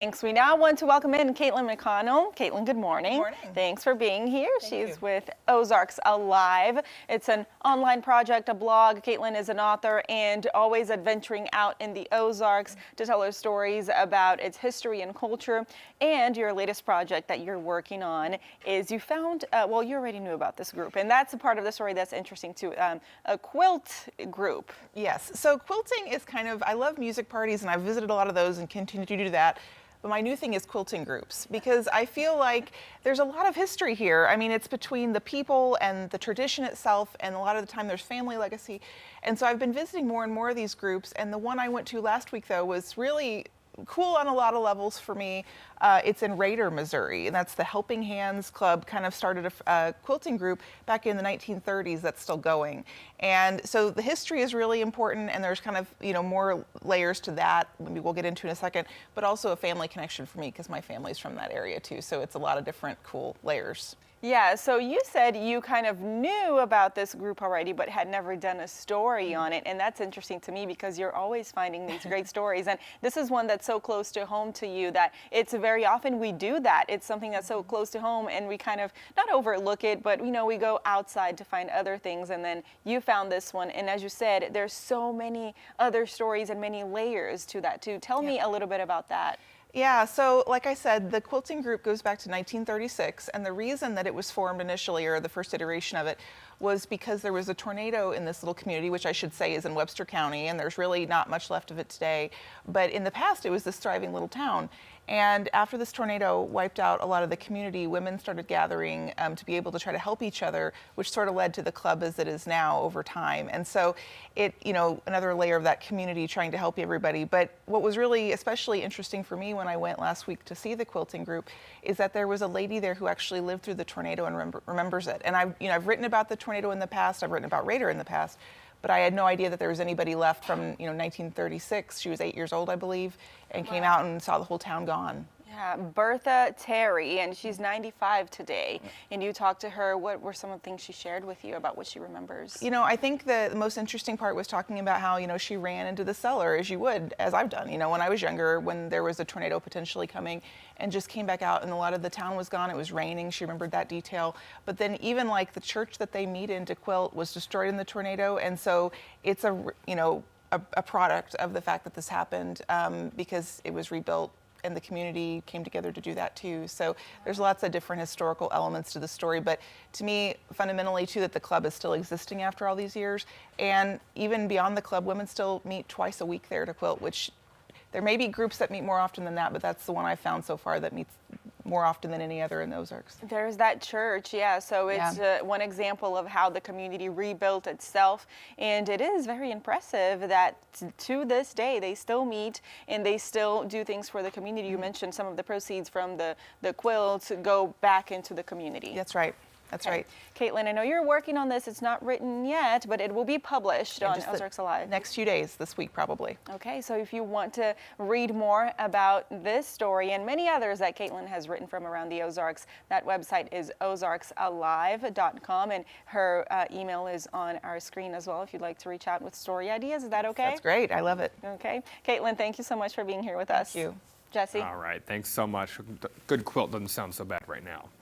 Thanks. We now want to welcome in Kaitlyn McConnell. Kaitlyn, good morning. Good morning. Thanks for being here. Thank She's you. with Ozarks Alive. It's an online project, a blog. Kaitlyn is an author and always adventuring out in the Ozarks to tell her stories about its history and culture. And your latest project that you're working on is you found, well, you already knew about this group, and that's a part of the story that's interesting too, a quilt group. Yes, so quilting is kind of, I love music parties and I've visited a lot of those and continue to do that. But my new thing is quilting groups, because I feel like there's a lot of history here. I mean, it's between the people and the tradition itself, and a lot of the time there's family legacy. And so I've been visiting more and more of these groups, and the one I went to last week, though, was really cool on a lot of levels for me. It's in Raider, Missouri, and that's the Helping Hands Club. Kind of started a quilting group back in the 1930s that's still going. And so the history is really important, and there's kind of, more layers to that, maybe we'll get into in a second, but also a family connection for me because my family's from that area too. So it's a lot of different cool layers. Yeah, so you said you kind of knew about this group already, but had never done a story on it. And that's interesting to me because you're always finding these great stories. And this is one that's so close to home to you that it's very often we do that. It's something that's so close to home and we kind of not overlook it, but we go outside to find other things. And then you found this one. And as you said, there's so many other stories and many layers to that too. Tell me a little bit about that. Yeah, so like I said, the quilting group goes back to 1936, and the reason that it was formed initially, or the first iteration of it, was because there was a tornado in this little community, which I should say is in Webster County, and there's really not much left of it today. But in the past, it was this thriving little town. And after this tornado wiped out a lot of the community, women started gathering to be able to try to help each other, which sort of led to the club as it is now over time. And so it, another layer of that community trying to help everybody. But what was really especially interesting for me when I went last week to see the quilting group is that there was a lady there who actually lived through the tornado and remembers it. And I've written about the tornado in the past, I've written about Raider in the past, but I had no idea that there was anybody left from 1936. She was 8 years old, I believe, and came out and saw the whole town gone. Yeah, Bertha Terry, and she's 95 today. And you talked to her. What were some of the things she shared with you about what she remembers? I think the most interesting part was talking about how, she ran into the cellar, as you would, as I've done, when I was younger, when there was a tornado potentially coming, and just came back out and a lot of the town was gone. It was raining. She remembered that detail. But then even like the church that they meet in to quilt was destroyed in the tornado. And so it's a product of the fact that this happened because it was rebuilt, and the community came together to do that too. So there's lots of different historical elements to the story, but to me, fundamentally too, that the club is still existing after all these years. And even beyond the club, women still meet twice a week there to quilt, which there may be groups that meet more often than that, but that's the one I've found so far that meets more often than any other in the Ozarks. There's that church, yeah. So it's one example of how the community rebuilt itself. And it is very impressive that to this day, they still meet and they still do things for the community. You mentioned some of the proceeds from the quilts go back into the community. That's right. That's right. Kaitlyn, I know you're working on this. It's not written yet, but it will be published on Ozarks Alive. Next few days, this week probably. Okay, so if you want to read more about this story and many others that Kaitlyn has written from around the Ozarks, that website is ozarksalive.com, and her email is on our screen as well if you'd like to reach out with story ideas. Is that okay? That's great. I love it. Okay. Kaitlyn, thank you so much for being here with us. Thank you. Jesse? All right. Thanks so much. Good quilt doesn't sound so bad right now.